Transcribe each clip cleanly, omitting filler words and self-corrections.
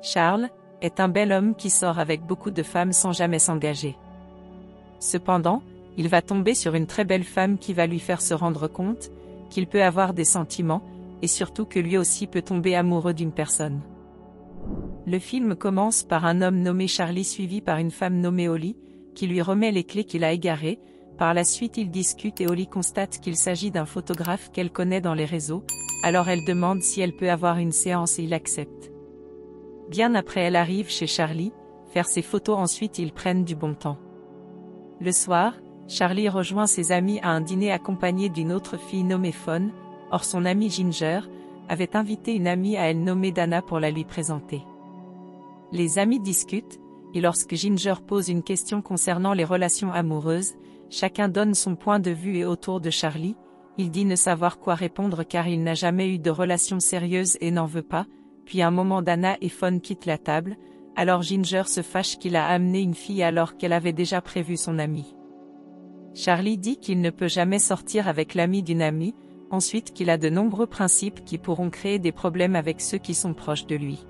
Charles est un bel homme qui sort avec beaucoup de femmes sans jamais s'engager. Cependant, il va tomber sur une très belle femme qui va lui faire se rendre compte qu'il peut avoir des sentiments, et surtout que lui aussi peut tomber amoureux d'une personne. Le film commence par un homme nommé Charlie suivi par une femme nommée Holly, qui lui remet les clés qu'il a égarées. Par la suite ils discutent et Holly constate qu'il s'agit d'un photographe qu'elle connaît dans les réseaux, alors elle demande si elle peut avoir une séance et il accepte. Bien après elle arrive chez Charlie, faire ses photos, ensuite ils prennent du bon temps. Le soir, Charlie rejoint ses amis à un dîner accompagné d'une autre fille nommée Fawn. Or son amie Ginger avait invité une amie à elle nommée Dana pour la lui présenter. Les amis discutent, et lorsque Ginger pose une question concernant les relations amoureuses, chacun donne son point de vue et autour de Charlie, il dit ne savoir quoi répondre car il n'a jamais eu de relation sérieuse et n'en veut pas, puis un moment Dana et Fawn quittent la table, alors Ginger se fâche qu'il a amené une fille alors qu'elle avait déjà prévu son amie. Charlie dit qu'il ne peut jamais sortir avec l'ami d'une amie, ensuite qu'il a de nombreux principes qui pourront créer des problèmes avec ceux qui sont proches de lui.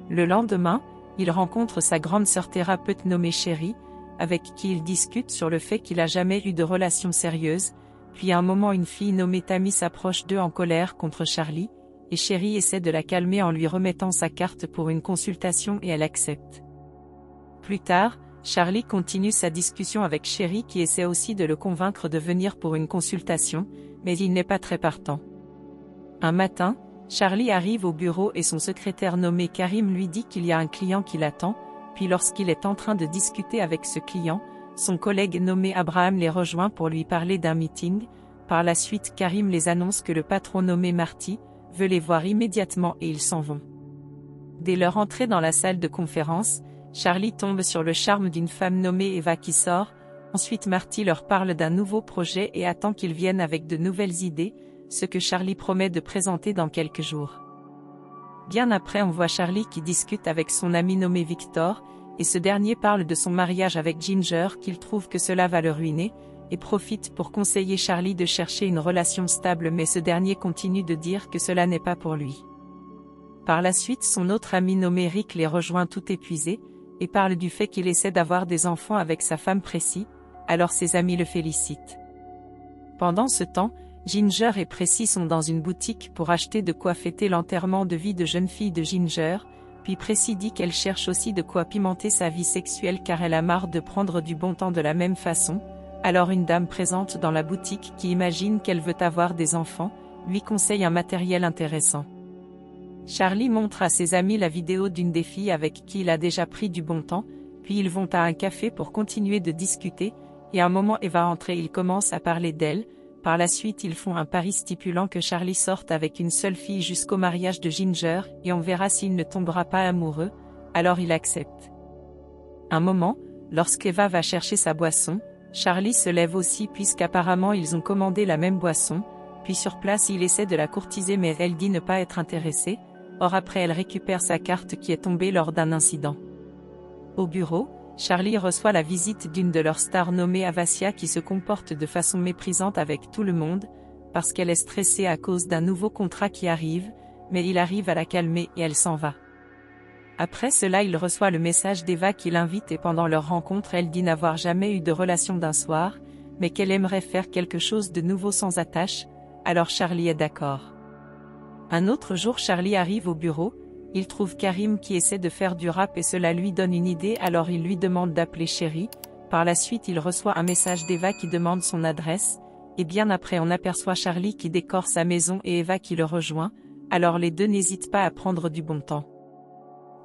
Le lendemain, il rencontre sa grande sœur thérapeute nommée Sherry, avec qui il discute sur le fait qu'il a jamais eu de relation sérieuse, puis à un moment une fille nommée Tammy s'approche d'eux en colère contre Charlie, et Sherry essaie de la calmer en lui remettant sa carte pour une consultation et elle accepte. Plus tard, Charlie continue sa discussion avec Sherry qui essaie aussi de le convaincre de venir pour une consultation, mais il n'est pas très partant. Un matin, Charlie arrive au bureau et son secrétaire nommé Karim lui dit qu'il y a un client qui l'attend, puis lorsqu'il est en train de discuter avec ce client, son collègue nommé Abraham les rejoint pour lui parler d'un meeting. Par la suite Karim les annonce que le patron nommé Marty veut les voir immédiatement et ils s'en vont. Dès leur entrée dans la salle de conférence, Charlie tombe sur le charme d'une femme nommée Eva qui sort, ensuite Marty leur parle d'un nouveau projet et attend qu'ils viennent avec de nouvelles idées, ce que Charlie promet de présenter dans quelques jours. Bien après on voit Charlie qui discute avec son ami nommé Victor, et ce dernier parle de son mariage avec Ginger qu'il trouve que cela va le ruiner, et profite pour conseiller Charlie de chercher une relation stable mais ce dernier continue de dire que cela n'est pas pour lui. Par la suite son autre ami nommé Rick les rejoint tout épuisé, et parle du fait qu'il essaie d'avoir des enfants avec sa femme Précie, alors ses amis le félicitent. Pendant ce temps, Ginger et Précie sont dans une boutique pour acheter de quoi fêter l'enterrement de vie de jeune fille de Ginger, puis Précie dit qu'elle cherche aussi de quoi pimenter sa vie sexuelle car elle a marre de prendre du bon temps de la même façon, alors une dame présente dans la boutique qui imagine qu'elle veut avoir des enfants, lui conseille un matériel intéressant. Charlie montre à ses amis la vidéo d'une des filles avec qui il a déjà pris du bon temps, puis ils vont à un café pour continuer de discuter, et à un moment Eva entre et ils commencent à parler d'elle. Par la suite ils font un pari stipulant que Charlie sorte avec une seule fille jusqu'au mariage de Ginger et on verra s'il ne tombera pas amoureux, alors il accepte. Un moment, lorsqu'Eva va chercher sa boisson, Charlie se lève aussi puisqu'apparemment ils ont commandé la même boisson, puis sur place il essaie de la courtiser mais elle dit ne pas être intéressée, or après elle récupère sa carte qui est tombée lors d'un incident. Au bureau, Charlie reçoit la visite d'une de leurs stars nommée Avacia qui se comporte de façon méprisante avec tout le monde, parce qu'elle est stressée à cause d'un nouveau contrat qui arrive, mais il arrive à la calmer et elle s'en va. Après cela il reçoit le message d'Eva qui l'invite et pendant leur rencontre elle dit n'avoir jamais eu de relation d'un soir, mais qu'elle aimerait faire quelque chose de nouveau sans attache, alors Charlie est d'accord. Un autre jour Charlie arrive au bureau, il trouve Karim qui essaie de faire du rap et cela lui donne une idée alors il lui demande d'appeler Sherry, par la suite il reçoit un message d'Eva qui demande son adresse, et bien après on aperçoit Charlie qui décore sa maison et Eva qui le rejoint, alors les deux n'hésitent pas à prendre du bon temps.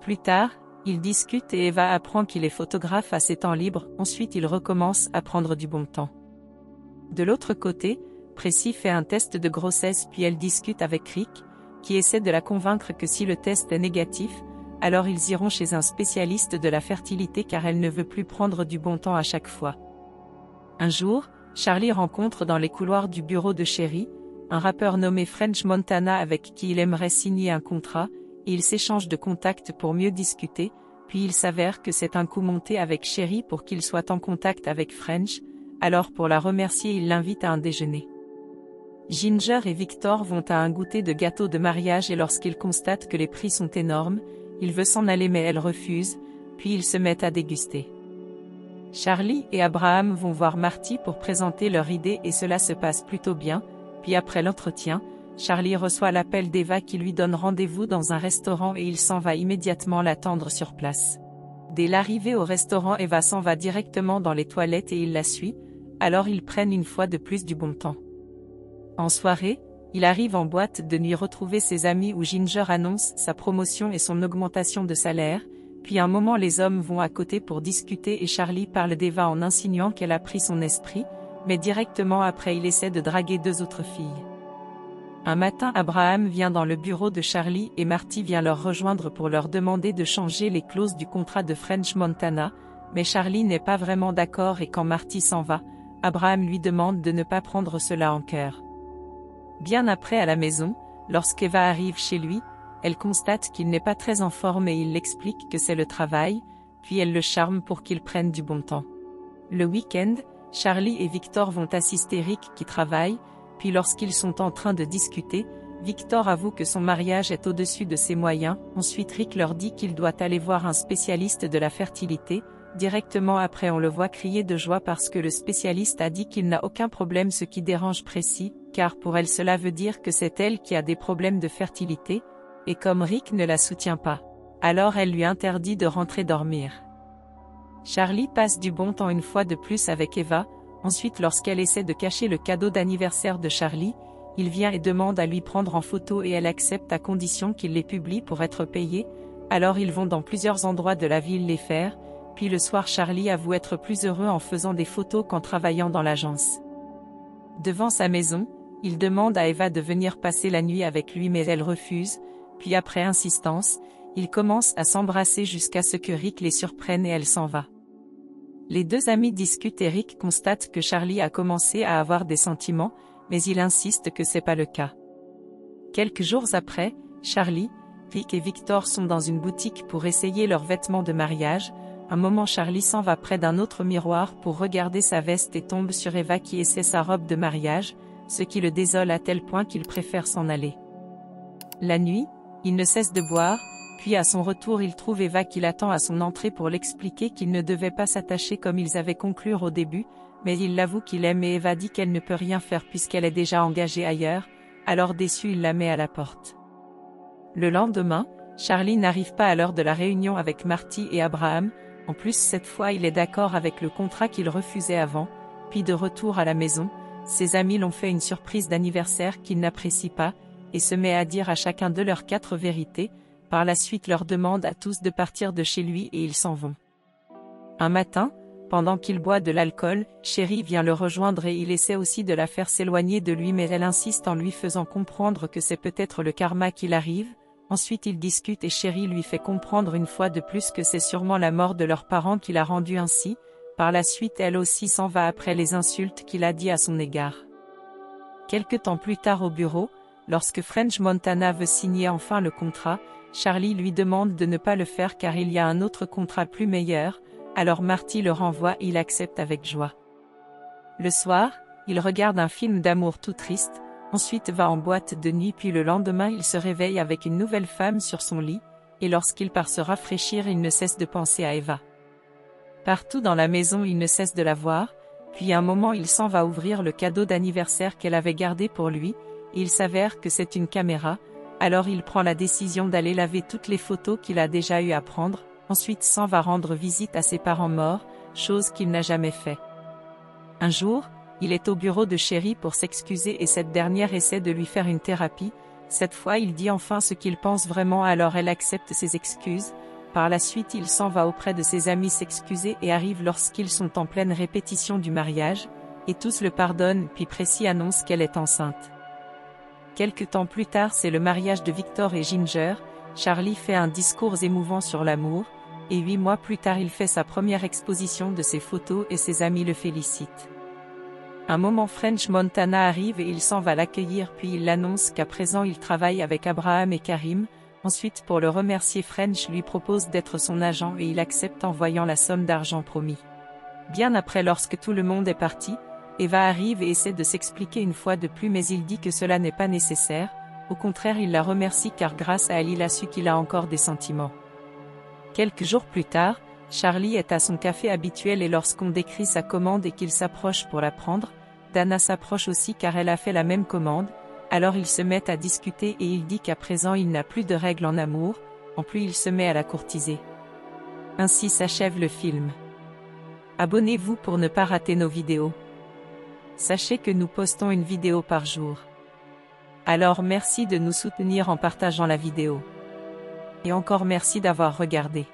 Plus tard, ils discutent et Eva apprend qu'il est photographe à ses temps libres, ensuite ils recommencent à prendre du bon temps. De l'autre côté, Précie fait un test de grossesse puis elle discute avec Rick, qui essaie de la convaincre que si le test est négatif, alors ils iront chez un spécialiste de la fertilité car elle ne veut plus prendre du bon temps à chaque fois. Un jour, Charlie rencontre dans les couloirs du bureau de Sherry, un rappeur nommé French Montana avec qui il aimerait signer un contrat, et ils s'échangent de contacts pour mieux discuter, puis il s'avère que c'est un coup monté avec Sherry pour qu'il soit en contact avec French, alors pour la remercier il l'invite à un déjeuner. Ginger et Victor vont à un goûter de gâteau de mariage et lorsqu'ils constatent que les prix sont énormes, Il veut s'en aller mais elle refuse, puis ils se mettent à déguster. Charlie et Abraham vont voir Marty pour présenter leur idée et cela se passe plutôt bien, puis après l'entretien, Charlie reçoit l'appel d'Eva qui lui donne rendez-vous dans un restaurant et il s'en va immédiatement l'attendre sur place. Dès l'arrivée au restaurant, Eva s'en va directement dans les toilettes et il la suit, alors ils prennent une fois de plus du bon temps. En soirée, il arrive en boîte de nuit retrouver ses amis où Ginger annonce sa promotion et son augmentation de salaire, puis un moment les hommes vont à côté pour discuter et Charlie parle d'Eva en insinuant qu'elle a pris son esprit, mais directement après il essaie de draguer deux autres filles. Un matin Abraham vient dans le bureau de Charlie et Marty vient leur rejoindre pour leur demander de changer les clauses du contrat de French Montana, mais Charlie n'est pas vraiment d'accord et quand Marty s'en va, Abraham lui demande de ne pas prendre cela en cœur. Bien après à la maison, lorsqu'Eva arrive chez lui, elle constate qu'il n'est pas très en forme et il l'explique que c'est le travail, puis elle le charme pour qu'il prenne du bon temps. Le week-end, Charlie et Victor vont assister Rick qui travaille, puis lorsqu'ils sont en train de discuter, Victor avoue que son mariage est au-dessus de ses moyens, ensuite Rick leur dit qu'il doit aller voir un spécialiste de la fertilité, directement après on le voit crier de joie parce que le spécialiste a dit qu'il n'a aucun problème ce qui dérange précis, car pour elle cela veut dire que c'est elle qui a des problèmes de fertilité, et comme Rick ne la soutient pas, alors elle lui interdit de rentrer dormir. Charlie passe du bon temps une fois de plus avec Eva. Ensuite lorsqu'elle essaie de cacher le cadeau d'anniversaire de Charlie, il vient et demande à lui prendre en photo et elle accepte à condition qu'il les publie pour être payé, alors ils vont dans plusieurs endroits de la ville les faire, puis le soir Charlie avoue être plus heureux en faisant des photos qu'en travaillant dans l'agence. Devant sa maison, il demande à Eva de venir passer la nuit avec lui mais elle refuse, puis après insistance, ils commencent à s'embrasser jusqu'à ce que Rick les surprenne et elle s'en va. Les deux amis discutent et Rick constate que Charlie a commencé à avoir des sentiments, mais il insiste que c'est pas le cas. Quelques jours après, Charlie, Rick et Victor sont dans une boutique pour essayer leurs vêtements de mariage. Un moment Charlie s'en va près d'un autre miroir pour regarder sa veste et tombe sur Eva qui essaie sa robe de mariage, ce qui le désole à tel point qu'il préfère s'en aller. La nuit, il ne cesse de boire. Puis à son retour il trouve Eva qui l'attend à son entrée pour l'expliquer qu'il ne devait pas s'attacher comme ils avaient conclu au début, mais il l'avoue qu'il aime et Eva dit qu'elle ne peut rien faire puisqu'elle est déjà engagée ailleurs, alors déçu il la met à la porte. Le lendemain, Charlie n'arrive pas à l'heure de la réunion avec Marty et Abraham, en plus cette fois il est d'accord avec le contrat qu'il refusait avant, puis de retour à la maison, ses amis l'ont fait une surprise d'anniversaire qu'il n'apprécie pas, et se met à dire à chacun de leurs 4 vérités. Par la suite leur demande à tous de partir de chez lui et ils s'en vont. Un matin, pendant qu'il boit de l'alcool, Sherry vient le rejoindre et il essaie aussi de la faire s'éloigner de lui mais elle insiste en lui faisant comprendre que c'est peut-être le karma qui l'arrive. Ensuite ils discutent et Sherry lui fait comprendre une fois de plus que c'est sûrement la mort de leurs parents qui l'a rendu ainsi. Par la suite elle aussi s'en va après les insultes qu'il a dit à son égard. Quelque temps plus tard au bureau, lorsque French Montana veut signer enfin le contrat, Charlie lui demande de ne pas le faire car il y a un autre contrat plus meilleur, alors Marty le renvoie et il accepte avec joie. Le soir, il regarde un film d'amour tout triste, ensuite va en boîte de nuit puis le lendemain il se réveille avec une nouvelle femme sur son lit, et lorsqu'il part se rafraîchir il ne cesse de penser à Eva. Partout dans la maison il ne cesse de la voir, puis à un moment il s'en va ouvrir le cadeau d'anniversaire qu'elle avait gardé pour lui, et il s'avère que c'est une caméra. Alors il prend la décision d'aller laver toutes les photos qu'il a déjà eu à prendre, ensuite s'en va rendre visite à ses parents morts, chose qu'il n'a jamais fait. Un jour, il est au bureau de Sherry pour s'excuser et cette dernière essaie de lui faire une thérapie, cette fois il dit enfin ce qu'il pense vraiment alors elle accepte ses excuses, par la suite il s'en va auprès de ses amis s'excuser et arrive lorsqu'ils sont en pleine répétition du mariage, et tous le pardonnent puis Précy annonce qu'elle est enceinte. Quelque temps plus tard c'est le mariage de Victor et Ginger, Charlie fait un discours émouvant sur l'amour, et 8 mois plus tard il fait sa première exposition de ses photos et ses amis le félicitent. Un moment French Montana arrive et il s'en va l'accueillir puis il annonce qu'à présent il travaille avec Abraham et Karim, ensuite pour le remercier French lui propose d'être son agent et il accepte en voyant la somme d'argent promis. Bien après lorsque tout le monde est parti, Eva arrive et essaie de s'expliquer une fois de plus mais il dit que cela n'est pas nécessaire, au contraire il la remercie car grâce à elle il a su qu'il a encore des sentiments. Quelques jours plus tard, Charlie est à son café habituel et lorsqu'on décrit sa commande et qu'il s'approche pour la prendre, Dana s'approche aussi car elle a fait la même commande, alors ils se mettent à discuter et il dit qu'à présent il n'a plus de règles en amour, en plus il se met à la courtiser. Ainsi s'achève le film. Abonnez-vous pour ne pas rater nos vidéos. Sachez que nous postons une vidéo par jour. Alors merci de nous soutenir en partageant la vidéo. Et encore merci d'avoir regardé.